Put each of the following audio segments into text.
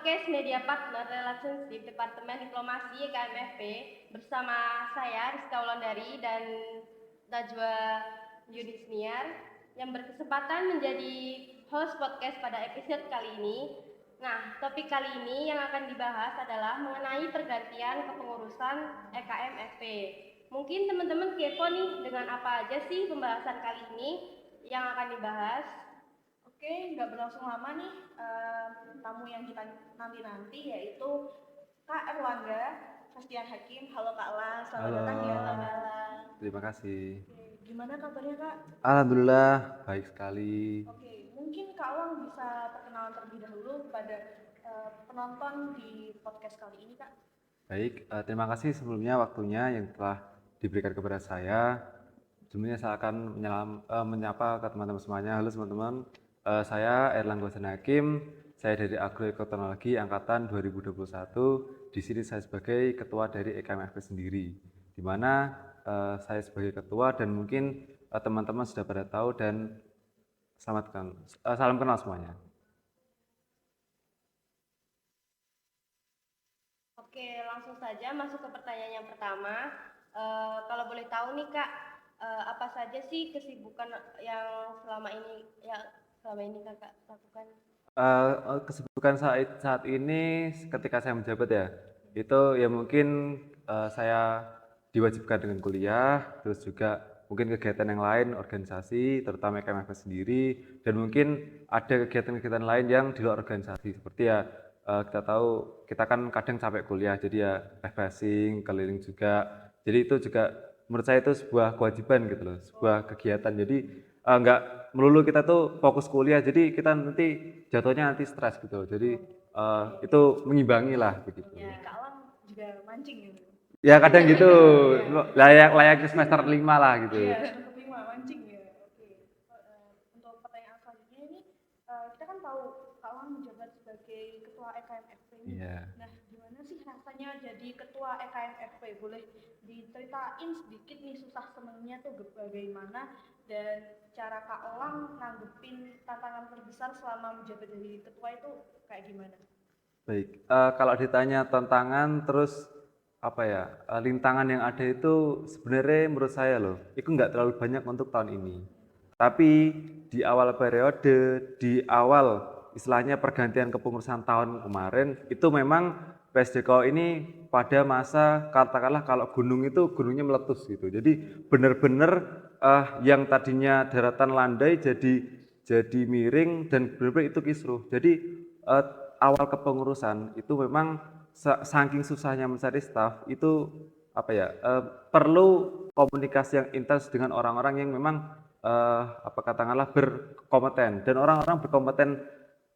podcast Media Partner Relationship Departemen Diplomasi KMFP bersama saya Rizka Wulandari dan Najwa Yunisniar yang berkesempatan menjadi host podcast pada episode kali ini. Nah, topik kali ini yang akan dibahas adalah mengenai pergantian kepengurusan EKMFP. Mungkin teman-teman kepo nih dengan apa aja sih pembahasan kali ini yang akan dibahas. Oke, nggak berlangsung lama nih tamu yang kita nanti yaitu Kak Erlangga Sastian Hakim. Halo Kak Lang, selamat Halo. datang di Alam Alam. Terima kasih. Oke, gimana kabarnya Kak? Alhamdulillah baik sekali. Oke, mungkin Kak Lang bisa perkenalan terlebih dahulu kepada penonton di podcast kali ini Kak. Baik, terima kasih sebelumnya waktunya yang telah diberikan kepada saya. Sebelumnya saya akan menyapa ke teman-teman semuanya. Halo teman-teman, saya Erlangga Sastian Hakim. Saya dari Agroekoteknologi Angkatan 2021. Di sini saya sebagai ketua dari EKMFP sendiri. Di mana saya sebagai ketua dan mungkin teman-teman sudah pada tahu dan salam kenal semuanya. Oke, langsung saja masuk ke pertanyaan yang pertama. Kalau boleh tahu nih Kak, apa saja sih kesibukan yang selama ini Kakak lakukan? Kesibukan saat ini ketika saya menjabat ya, itu ya mungkin saya diwajibkan dengan kuliah, terus juga mungkin kegiatan yang lain, organisasi, terutama KMFP sendiri, dan mungkin ada kegiatan-kegiatan lain yang di luar organisasi, seperti ya kita tahu kita kan kadang capek kuliah, jadi ya refreshing, keliling juga, jadi itu juga menurut saya itu sebuah kewajiban gitu loh, sebuah kegiatan, jadi nggak melulu kita tuh fokus kuliah, jadi kita nanti jatuhnya nanti stres gitu, jadi itu mengimbangi lah begitu. Jadi Kak Lang juga mancing gitu. Ya kadang gitu, layaknya semester 5 lah gitu. Iya, semester 5 mancing ya. Oke. Untuk pertanyaan selanjutnya ini, kita kan tahu Kak Lang menjabat sebagai ketua EKMFP ini. Iya. Nah, gimana sih rasanya jadi ketua EKMFP? Boleh diceritain sedikit nih susah senengnya tuh bagaimana dan cara Kak Lang nanggepin tantangan terbesar selama menjabat jadi ketua itu kayak gimana? Baik, kalau ditanya tantangan terus apa ya, rintangan yang ada itu sebenarnya menurut saya loh, itu nggak terlalu banyak untuk tahun ini. Tapi di awal periode, di awal istilahnya pergantian kepengurusan tahun kemarin, itu memang PSDKO ini pada masa katakanlah kalau gunung itu gunungnya meletus gitu. Jadi benar-benar yang tadinya daratan landai jadi miring dan benar-benar itu kisruh. Jadi awal kepengurusan itu memang saking susahnya mencari staf itu apa ya, perlu komunikasi yang intens dengan orang-orang yang memang katakanlah berkompeten, dan orang-orang berkompeten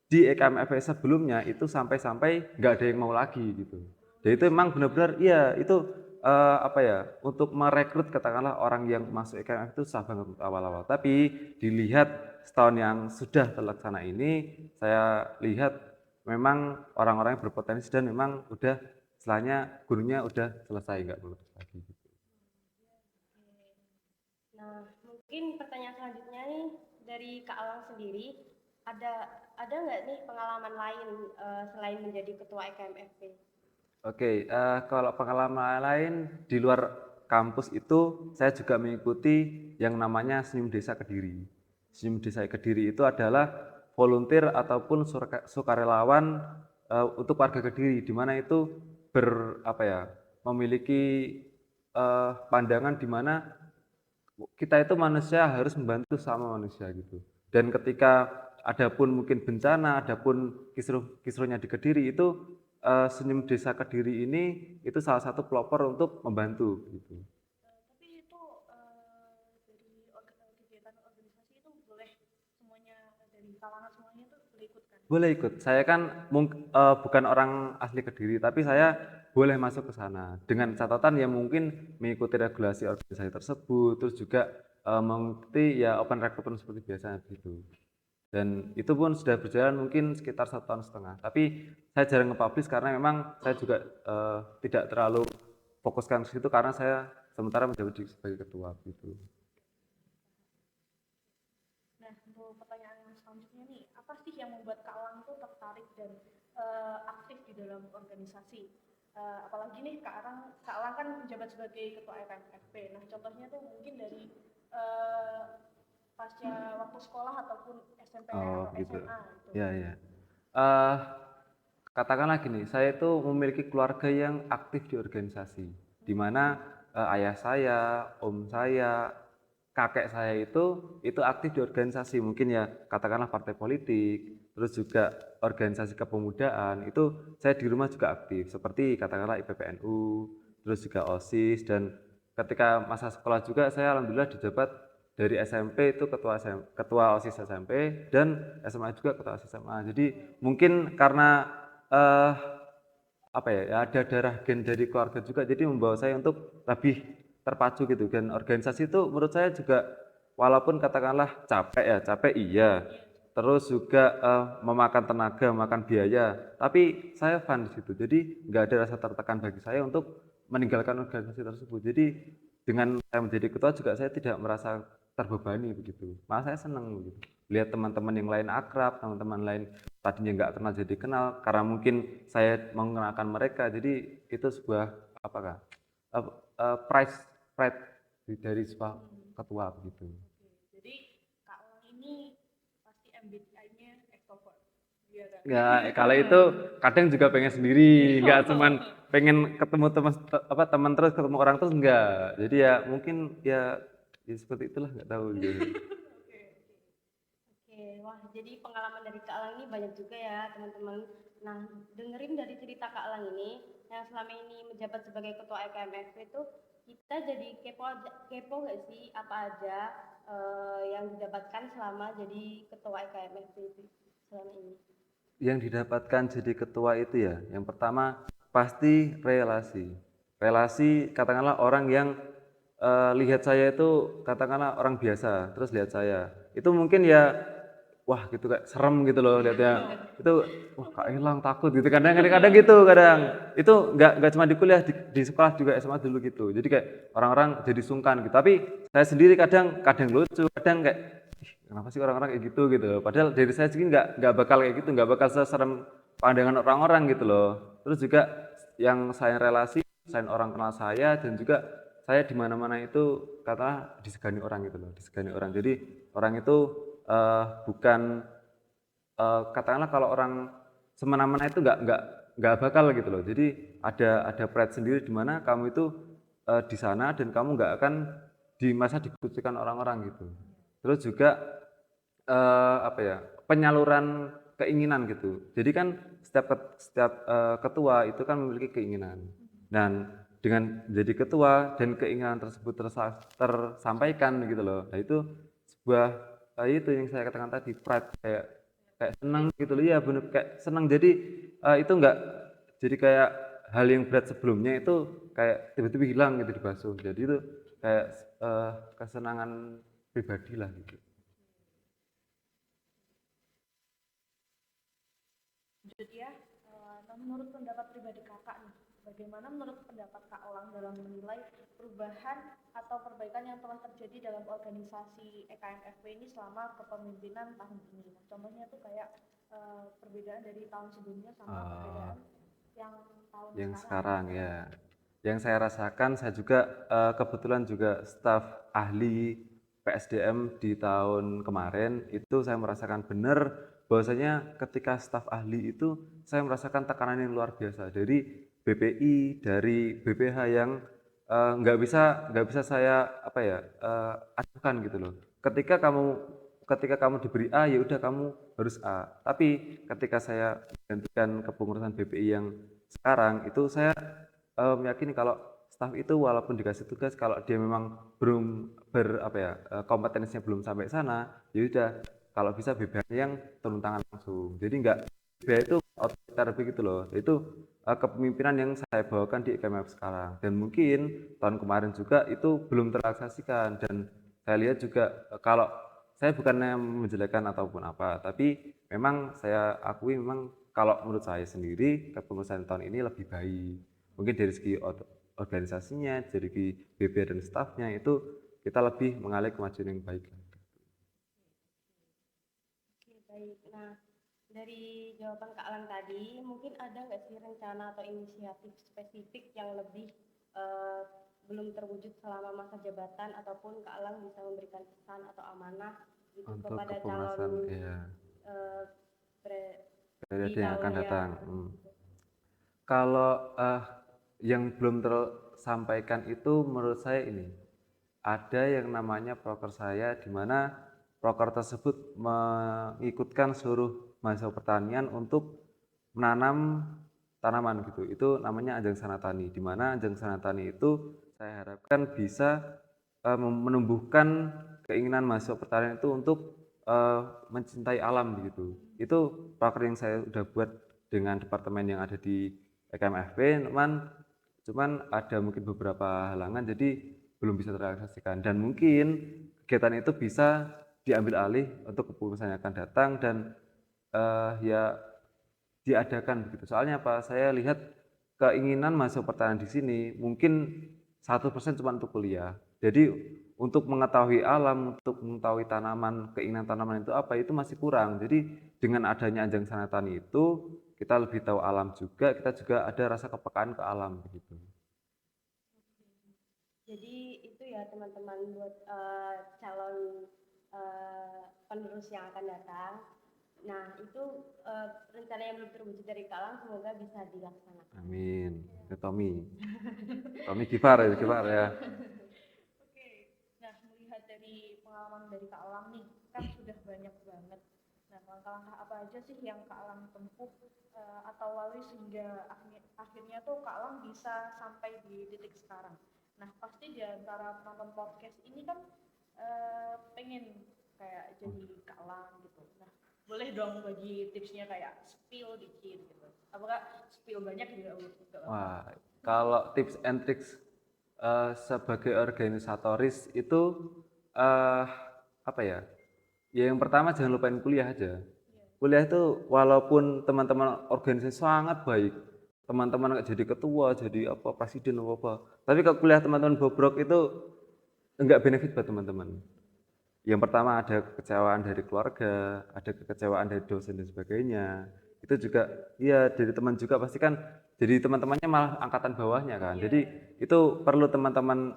di EKMFP sebelumnya itu sampai-sampai nggak ada yang mau lagi gitu. Jadi itu memang benar-benar iya itu untuk merekrut katakanlah orang yang masuk EKMFP itu susah banget untuk awal-awal. Tapi dilihat setahun yang sudah terlaksana ini, saya lihat memang orang-orang yang berpotensi dan memang udah istilahnya gunungnya udah selesai, nggak meletus lagi gitu. Nah, mungkin pertanyaan selanjutnya nih dari Kak Alang sendiri, ada nggak nih pengalaman lain selain menjadi ketua EKMFP? Oke, kalau pengalaman lain di luar kampus itu saya juga mengikuti yang namanya Senyum Desa Kediri. Senyum Desa Kediri itu adalah volunteer ataupun sukarelawan untuk warga Kediri, di mana itu memiliki pandangan di mana kita itu manusia harus membantu sama manusia gitu. Dan ketika adapun mungkin bencana, adapun kisruhnya di Kediri itu Senyum Desa Kediri ini itu salah satu pelopor untuk membantu gitu. Tapi itu dari kegiatan organisasi itu boleh semuanya dari kalangan semuanya itu boleh ikut kan? Boleh ikut. Saya kan bukan orang asli Kediri, tapi saya boleh masuk ke sana dengan catatan yang mungkin mengikuti regulasi organisasi tersebut, terus juga mengikuti ya open recruitment seperti biasa gitu. Dan itu pun sudah berjalan mungkin sekitar 1,5 tahun. Tapi saya jarang nge-publish karena memang saya juga tidak terlalu fokuskan ke situ karena saya sementara menjabat sebagai ketua gitu. Nah, untuk pertanyaan selanjutnya nih, apa sih yang membuat Kak Lang tuh tertarik dan aktif di dalam organisasi. Apalagi nih Kak Alang kan menjabat sebagai ketua FMFP. Nah contohnya tuh mungkin dari pasca waktu sekolah ataupun SMP Oh, atau gitu. SMA gitu. Ya, ya. Eh, Katakanlah gini, saya itu memiliki keluarga yang aktif di organisasi, di mana ayah saya, om saya, kakek saya itu aktif di organisasi, mungkin ya katakanlah partai politik, terus juga organisasi kepemudaan, itu saya di rumah juga aktif, seperti katakanlah IPPNU, terus juga OSIS, dan ketika masa sekolah juga saya alhamdulillah dijabat dari SMP itu ketua OSIS SMP dan SMA juga ketua OSIS SMA. Jadi mungkin karena eh apa ya, ada darah gen dari keluarga juga, jadi membawa saya untuk lebih terpacu gitu. Dan organisasi itu menurut saya juga walaupun katakanlah capek iya, terus juga memakan tenaga, memakan biaya, tapi saya fun di situ. Jadi nggak ada rasa tertekan bagi saya untuk meninggalkan organisasi tersebut. Jadi dengan saya menjadi ketua juga saya tidak merasa terbebani begitu. Malah saya senang begitu. Lihat teman-teman yang lain akrab, teman-teman lain tadinya nggak kenal jadi kenal karena mungkin saya mengenalkan mereka. Jadi itu sebuah apakah price pride dari sebuah ketua begitu. Oke, jadi Kak Alang ini pasti MBTI-nya extrovert. Iya kan? Ya kalau itu kadang juga pengen sendiri, nggak cuman pengen ketemu teman terus ketemu orang terus enggak. Jadi ya mungkin ya seperti itulah, nggak tahu gitu. Oke, wah jadi pengalaman dari Kak Alang ini banyak juga ya teman-teman. Nah, dengerin dari cerita Kak Alang ini, yang selama ini menjabat sebagai ketua EKMF itu, kita jadi kepo nggak sih apa aja yang didapatkan selama jadi ketua EKMF itu selama ini? Yang didapatkan jadi ketua itu ya, yang pertama pasti relasi. Relasi katakanlah orang yang lihat saya itu katakanlah orang biasa, terus lihat saya. Itu mungkin ya wah gitu kayak serem gitu loh lihatnya. Itu wah Kak Ilham takut gitu. Kadang-kadang gitu kadang. Itu nggak cuma di kuliah, di sekolah juga SMA dulu gitu. Jadi kayak orang-orang jadi sungkan gitu. Tapi saya sendiri kadang lucu, kadang kayak kenapa sih orang-orang kayak gitu gitu. Padahal dari saya sendiri nggak bakal kayak gitu, nggak bakal seserem pandangan orang-orang gitu loh. Terus juga yang saya relasi, selain orang kenal saya dan juga saya di mana-mana itu katakanlah disegani orang gitu loh, disegani orang. Jadi orang itu bukan katakanlah kalau orang semena-mena itu nggak bakal gitu loh. Jadi ada pride sendiri di mana kamu itu di sana dan kamu nggak akan di masa dikucilkan orang-orang gitu. Terus juga apa ya, penyaluran keinginan gitu. Jadi kan setiap ketua itu kan memiliki keinginan. Dan dengan menjadi ketua dan keinginan tersebut tersampaikan gitu loh. Nah itu sebuah itu yang saya katakan tadi pride, kayak kayak senang gitu loh. Iya bener kayak senang. Jadi itu enggak jadi kayak hal yang berat sebelumnya itu kayak tiba-tiba hilang gitu dibasuh. Jadi itu kayak kesenangan pribadi lah gitu. Lanjut ya, nah menurut pendapat pribadi kakak nih, bagaimana menurut pendapat Kak Elang dalam menilai perubahan atau perbaikan yang telah terjadi dalam organisasi EKMFP ini selama kepemimpinan tahun ini? Nah, contohnya tuh kayak perbedaan dari tahun sebelumnya sama perbedaan yang tahun Yang sekarang. sekarang ya. Yang saya rasakan, saya juga kebetulan juga staf ahli PSDM di tahun kemarin, itu saya merasakan benar bahwasanya ketika staf ahli itu saya merasakan tekanan yang luar biasa dari BPI, dari BPH yang nggak bisa saya apa ya acuhkan gitu loh. Ketika kamu diberi A ya udah kamu harus A. Tapi ketika saya gantikan kepengurusan BPI yang sekarang itu saya meyakini kalau staf itu walaupun dikasih tugas kalau dia memang belum kompetensinya belum sampai sana, ya udah kalau bisa BPH yang turun tangan langsung. Jadi enggak BPH itu otoriter begitu loh. Itu kepemimpinan yang saya bawakan di EKMF sekarang dan mungkin tahun kemarin juga itu belum terrealisasikan dan saya lihat juga kalau saya bukannya menjelekkan ataupun apa, tapi memang saya akui memang kalau menurut saya sendiri kepengurusan tahun ini lebih baik. Mungkin dari segi organisasinya, dari segi BB dan stafnya itu kita lebih mengalih kemajuan yang baik. Oke, baik. Nah, Dari jawaban Kak Alan tadi, mungkin ada nggak sih rencana atau inisiatif spesifik yang lebih eh, belum terwujud selama masa jabatan, ataupun Kak Alan bisa memberikan pesan atau amanah gitu Untuk kepada kepengurusan calon ya eh, di periode yang akan tahun yang datang. Kalau yang belum tersampaikan itu menurut saya ini ada yang namanya proker saya, di mana proker tersebut mengikutkan seluruh mahasiswa pertanian untuk menanam tanaman gitu. Itu namanya Ajang Sanatani, di mana Ajang Sanatani itu saya harapkan bisa menumbuhkan keinginan mahasiswa pertanian itu untuk mencintai alam gitu. Itu proker yang saya udah buat dengan departemen yang ada di EKMFP, cuman ada mungkin beberapa halangan jadi belum bisa terrealisasikan, dan mungkin kegiatan itu bisa diambil alih untuk kepengurusan yang akan datang dan ya diadakan begitu. Soalnya apa? Saya lihat keinginan masuk pertanian di sini mungkin 1% cuma untuk kuliah. Jadi untuk mengetahui alam, untuk mengetahui tanaman, keinginan tanaman itu apa, itu masih kurang. Jadi dengan adanya Ajang Sanatani itu kita lebih tahu alam juga, kita juga ada rasa kepekaan ke alam begitu. jadi itu ya teman-teman buat calon penerus yang akan datang. Nah, itu rencana yang belum terwujud dari Kak Alan, semoga bisa dilaksanakan. Amin. Itu Tommy. Tommy Gifar ya, Gifar ya. Oke, nah melihat dari pengalaman dari Kak Alam nih, kan sudah banyak banget. Nah, langkah-langkah apa aja sih yang Kak Alam tempuh atau lalui sehingga akhirnya tuh Kak Alam bisa sampai di titik sekarang. Nah, pasti di antara penonton podcast ini kan pengen kayak jadi Kak Alam gitu. Nah, boleh dong bagi tipsnya kayak spill dikit gitu. Apakah spill banyak juga nggak apa-apa? Wah, kalau tips and tricks sebagai organisatoris itu eh, apa ya? Ya yang pertama jangan lupain kuliah aja. Kuliah itu walaupun teman-teman organisasi sangat baik, teman-teman jadi ketua, jadi apa presiden apa, tapi kalau kuliah teman-teman bobrok itu enggak benefit buat teman-teman. Yang pertama ada kekecewaan dari keluarga, ada kekecewaan dari dosen dan sebagainya. Itu juga, iya dari teman juga pasti kan, jadi teman-temannya malah angkatan bawahnya kan. Jadi itu perlu teman-teman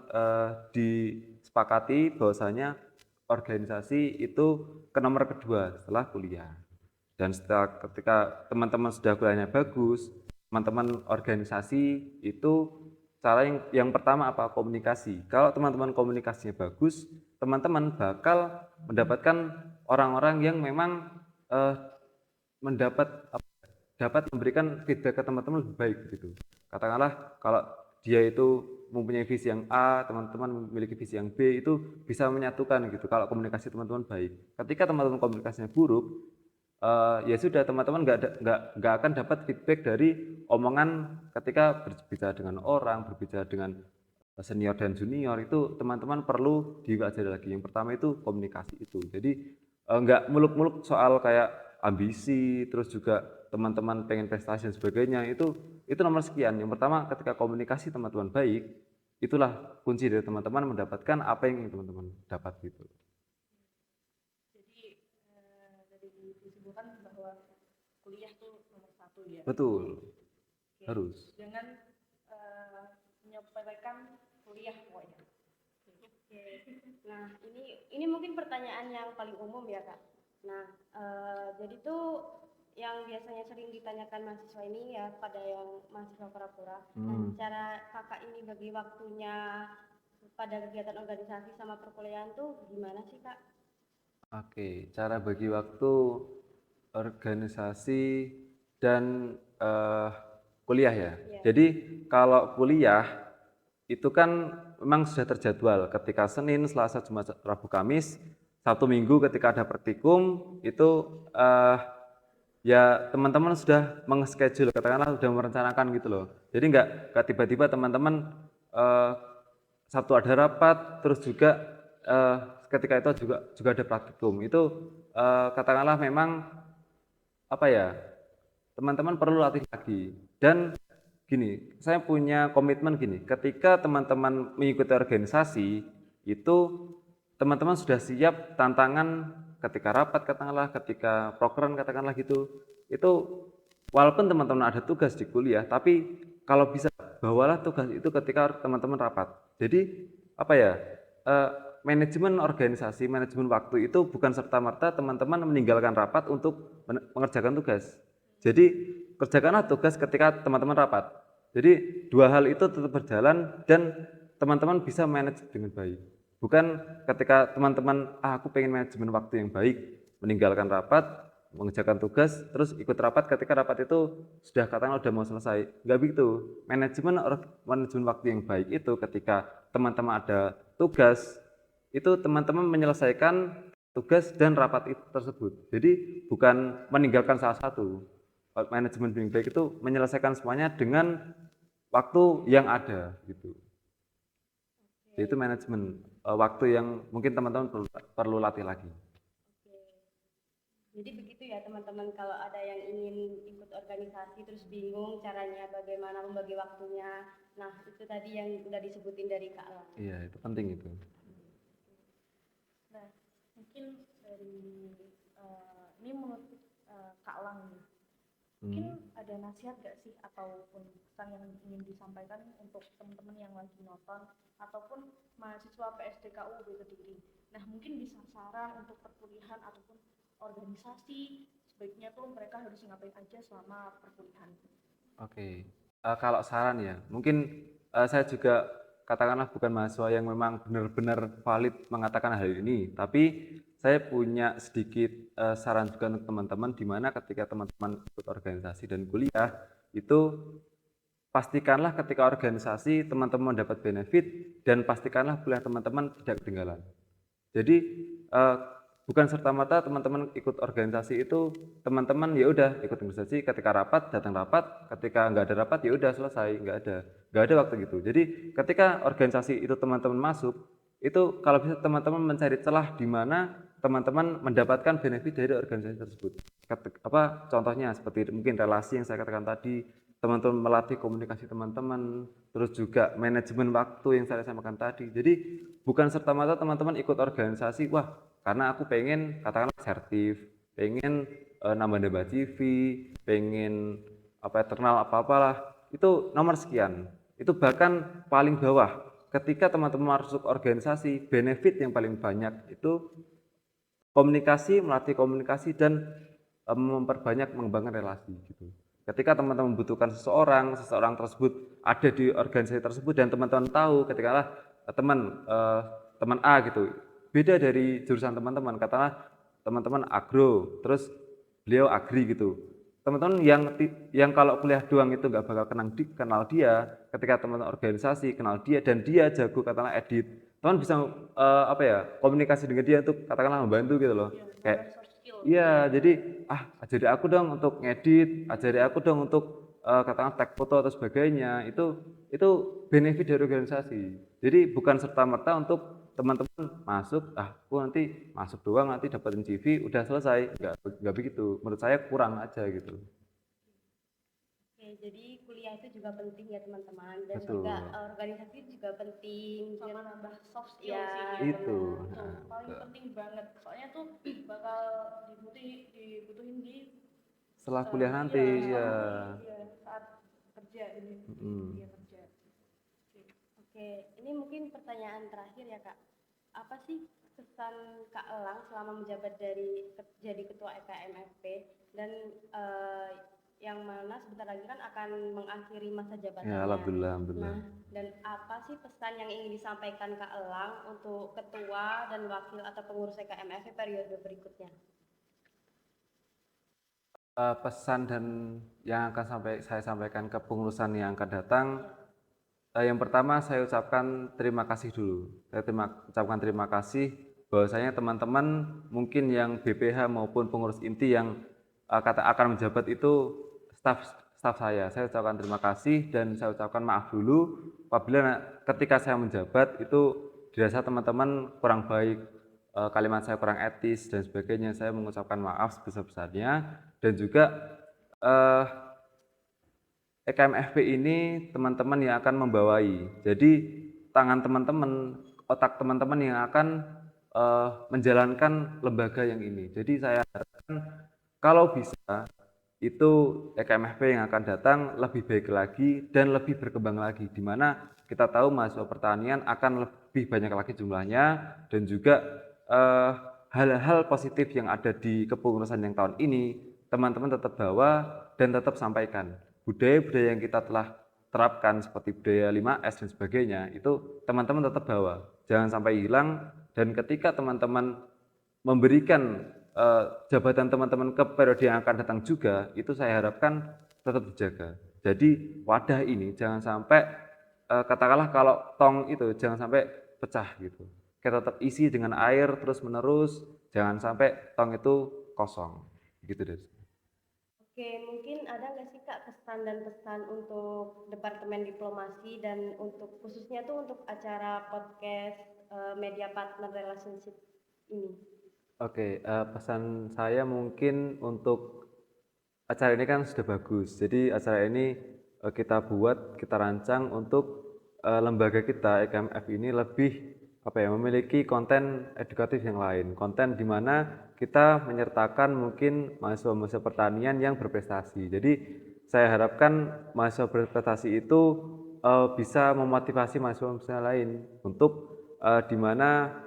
disepakati bahwasanya organisasi itu ke nomor kedua setelah kuliah. Dan setelah ketika teman-teman sudah kuliahnya bagus, teman-teman organisasi itu cara yang pertama apa? Komunikasi. Kalau teman-teman komunikasinya bagus, teman-teman bakal mendapatkan orang-orang yang memang eh, dapat memberikan feedback ke teman-teman lebih baik gitu. Katakanlah kalau dia itu mempunyai visi yang A, teman-teman memiliki visi yang B, itu bisa menyatukan gitu kalau komunikasi teman-teman baik. Ketika teman-teman komunikasinya buruk, ya sudah teman-teman nggak akan dapat feedback dari omongan ketika berbicara dengan orang, berbicara dengan senior dan junior, itu teman-teman perlu diajari lagi. Yang pertama itu komunikasi itu. Jadi nggak muluk-muluk soal kayak ambisi, terus juga teman-teman pengen prestasi dan sebagainya, itu nomor sekian. Yang pertama ketika komunikasi teman-teman baik, itulah kunci dari teman-teman mendapatkan apa yang ingin teman-teman dapat gitu. Jadi dari disimpulkan bahwa kuliah tuh nomor satu ya. Betul. Oke. Harus. Jangan menyepelekan kuliah pokoknya. Oke. Nah, ini mungkin pertanyaan yang paling umum ya, Kak. Nah, jadi tuh yang biasanya sering ditanyakan mahasiswa ini ya pada yang mahasiswa pura-pura. Nah, cara Kakak ini bagi waktunya pada kegiatan organisasi sama perkuliahan tuh gimana sih, Kak? Oke, cara bagi waktu organisasi dan kuliah ya. Jadi kalau kuliah itu kan memang sudah terjadwal ketika Senin, Selasa, Jumat, Rabu, Kamis, Sabtu, Minggu ketika ada praktikum itu ya teman-teman sudah meng-schedule, katakanlah sudah merencanakan gitu loh. Jadi nggak tiba-tiba teman-teman Sabtu ada rapat, terus juga ketika itu juga ada praktikum. Itu katakanlah memang apa ya, teman-teman perlu latih lagi. Dan gini, saya punya komitmen gini, ketika teman-teman mengikuti organisasi, itu teman-teman sudah siap tantangan ketika rapat katakanlah, ketika prokeran katakanlah gitu, itu walaupun teman-teman ada tugas di kuliah, tapi kalau bisa bawalah tugas itu ketika teman-teman rapat. Jadi apa ya? eh, Manajemen organisasi, manajemen waktu itu bukan serta-merta teman-teman meninggalkan rapat untuk mengerjakan tugas. Jadi kerjakanlah tugas ketika teman-teman rapat. Jadi dua hal itu tetap berjalan dan teman-teman bisa manage dengan baik. Bukan ketika teman-teman, aku pengen manajemen waktu yang baik, meninggalkan rapat, mengerjakan tugas, terus ikut rapat ketika rapat itu sudah katakanlah udah mau selesai. Enggak begitu. Manajemen waktu yang baik itu ketika teman-teman ada tugas, itu teman-teman menyelesaikan tugas dan rapat itu tersebut. Jadi bukan meninggalkan salah satu. Manajemen yang baik itu menyelesaikan semuanya dengan waktu yang ada gitu. Itu manajemen waktu yang mungkin teman-teman perlu latih lagi. Oke. Jadi begitu ya teman-teman, kalau ada yang ingin ikut organisasi terus bingung caranya bagaimana membagi waktunya. Nah, itu tadi yang udah disebutin dari Kak Elang. Iya, itu penting itu. Nah, mungkin dari ini menurut Kak Lang nih, mungkin ada nasihat gak sih ataupun pesan yang ingin disampaikan untuk teman-teman yang lagi nonton ataupun mahasiswa PSDKU Kediri. Nah, mungkin bisa saran untuk perkuliahan ataupun organisasi, sebaiknya tuh mereka harus ngapain aja selama perkuliahan. Oke. Kalau saran ya, mungkin saya juga katakanlah bukan mahasiswa yang memang benar-benar valid mengatakan hal ini, tapi saya punya sedikit saran juga untuk teman-teman, di mana ketika teman-teman ikut organisasi dan kuliah, itu pastikanlah ketika organisasi teman-teman mendapat benefit dan pastikanlah kuliah teman-teman tidak ketinggalan. Jadi bukan serta-merta teman-teman ikut organisasi itu teman-teman ya udah ikut organisasi, ketika rapat datang rapat, ketika nggak ada rapat ya udah selesai, nggak ada waktu gitu. Jadi ketika organisasi itu teman-teman masuk, itu kalau bisa teman-teman mencari celah di mana teman-teman mendapatkan benefit dari organisasi tersebut. Contohnya seperti mungkin relasi yang saya katakan tadi, teman-teman melatih komunikasi teman-teman, terus juga manajemen waktu yang saya sampaikan tadi. Jadi bukan serta-merta teman-teman ikut organisasi, wah karena aku pengen katakanlah sertif, pengen nambah-nambah CV, pengen internal apa-apalah, itu nomor sekian. Itu bahkan paling bawah. Ketika teman-teman masuk organisasi, benefit yang paling banyak itu komunikasi, melatih komunikasi dan memperbanyak mengembangkan relasi gitu. Ketika teman-teman membutuhkan seseorang tersebut ada di organisasi tersebut dan teman-teman tahu ketika teman A gitu, beda dari jurusan teman-teman, katakanlah teman-teman agro, terus beliau agri gitu. Teman-teman yang kalau kuliah doang itu nggak bakal kenal dia, ketika teman-teman organisasi kenal dia dan dia jago katakanlah edit, teman bisa komunikasi dengan dia untuk katakanlah membantu gitu loh. Kayak iya, jadi ajari aku dong untuk ngedit, ajari aku dong untuk katakanlah tag foto atau sebagainya. Itu benefit dari organisasi. Jadi bukan serta-merta untuk teman-teman masuk, aku nanti masuk doang nanti dapetin CV udah selesai. Enggak begitu. Menurut saya kurang aja gitu. Oke, jadi kuliah itu juga penting ya teman-teman, dan Betul. juga organisasi juga penting. Sama nambah soft skill Ya, sih. Itu. Tuh, paling penting banget. Soalnya tuh bakal dibutuhin di Setelah kuliah nanti ya. Saat kerja ini. Iya, kerja. Oke, ini mungkin pertanyaan terakhir ya Kak. Apa sih kesan Kak Elang selama menjabat jadi ketua EKMFP dan yang mana sebentar lagi kan akan mengakhiri masa jabatannya. Ya, alhamdulillah. Nah, dan apa sih pesan yang ingin disampaikan Kak Elang untuk ketua dan wakil atau pengurus EKMFP periode berikutnya? Pesan dan yang akan saya sampaikan ke pengurusan yang akan datang, yang pertama saya ucapkan terima kasih dulu. Saya ucapkan terima kasih bahwasanya teman-teman mungkin yang BPH maupun pengurus inti yang akan menjabat itu staf saya ucapkan terima kasih dan saya ucapkan maaf dulu apabila ketika saya menjabat itu dirasa teman-teman kurang baik, kalimat saya kurang etis dan sebagainya. Saya mengucapkan maaf sebesar-besarnya. Dan juga EKMFP ini teman-teman yang akan membawai. Jadi tangan teman-teman, otak teman-teman yang akan menjalankan lembaga yang ini. Jadi saya harapkan kalau bisa itu EKMFP yang akan datang lebih baik lagi dan lebih berkembang lagi, di mana kita tahu mahasiswa pertanian akan lebih banyak lagi jumlahnya dan juga hal-hal positif yang ada di kepengurusan yang tahun ini teman-teman tetap bawa dan tetap sampaikan. Budaya-budaya yang kita telah terapkan seperti budaya 5S dan sebagainya itu teman-teman tetap bawa. Jangan sampai hilang dan ketika teman-teman memberikan jabatan teman-teman ke periode yang akan datang juga, itu saya harapkan tetap dijaga. Jadi wadah ini jangan sampai katakanlah kalau tong itu jangan sampai pecah gitu. Kita tetap isi dengan air terus menerus, jangan sampai tong itu kosong. Gitu deh. Oke, mungkin ada nggak sih Kak kesan dan pesan untuk Departemen Diplomasi dan untuk khususnya tuh untuk acara podcast Media Partner Relationship ini? Oke, pesan saya mungkin untuk acara ini kan sudah bagus. Jadi acara ini kita buat, kita rancang untuk lembaga kita EKMF ini lebih memiliki konten edukatif yang lain. Konten di mana kita menyertakan mungkin mahasiswa-mahasiswa pertanian yang berprestasi. Jadi saya harapkan mahasiswa berprestasi itu bisa memotivasi mahasiswa-mahasiswa lain untuk di mana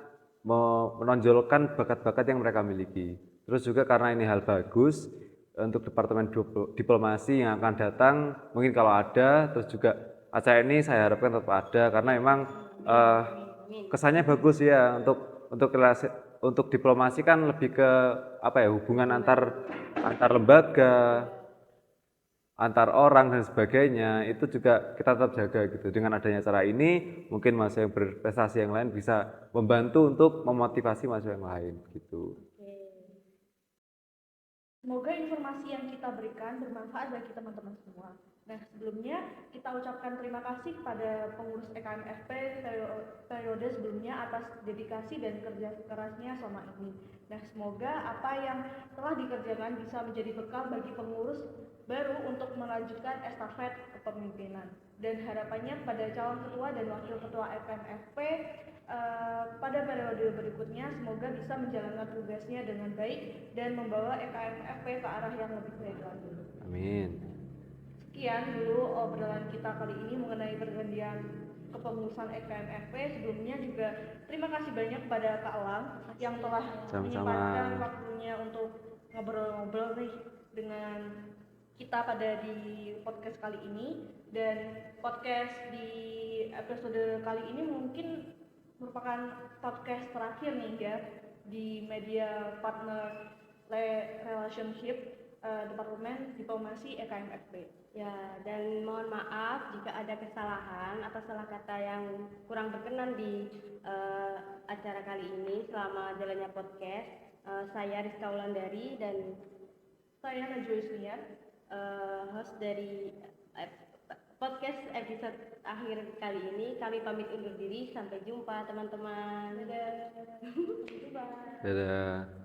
menonjolkan bakat-bakat yang mereka miliki. Terus juga karena ini hal bagus untuk Departemen Diplomasi yang akan datang, mungkin kalau ada, terus juga acara ini saya harapkan tetap ada karena memang kesannya bagus ya untuk diplomasi kan lebih ke hubungan antar lembaga, antar orang dan sebagainya itu juga kita tetap jaga gitu. Dengan adanya acara ini mungkin mahasiswa yang berprestasi yang lain bisa membantu untuk memotivasi mahasiswa yang lain gitu. Semoga informasi yang kita berikan bermanfaat bagi teman-teman semua. Nah, sebelumnya kita ucapkan terima kasih kepada pengurus EKMFP periode sebelumnya atas dedikasi dan kerja kerasnya selama ini. Nah, semoga apa yang telah dikerjakan bisa menjadi bekal bagi pengurus baru untuk melanjutkan estafet kepemimpinan. Dan harapannya pada calon ketua dan wakil ketua EKMFP pada periode berikutnya semoga bisa menjalankan tugasnya dengan baik dan membawa EKMFP ke arah yang lebih baik lagi. Amin. Sekian dulu obrolan kita kali ini mengenai pergantian kepengurusan EKMFP. Sebelumnya juga terima kasih banyak kepada Kak Elang yang telah menyempatkan waktunya untuk ngobrol-ngobrol nih dengan kita pada di podcast kali ini. Dan podcast di episode kali ini mungkin merupakan podcast terakhir nih ya di Media Partner Relationship Departemen Diplomasi EKMFP. Ya, dan mohon maaf jika ada kesalahan atau salah kata yang kurang berkenan di acara kali ini selama jalannya podcast. Saya Rizka Wulandari dan saya Najwa Isniar, host dari podcast episode akhir kali ini. Kami pamit undur diri, sampai jumpa teman-teman. dadah. Dadah.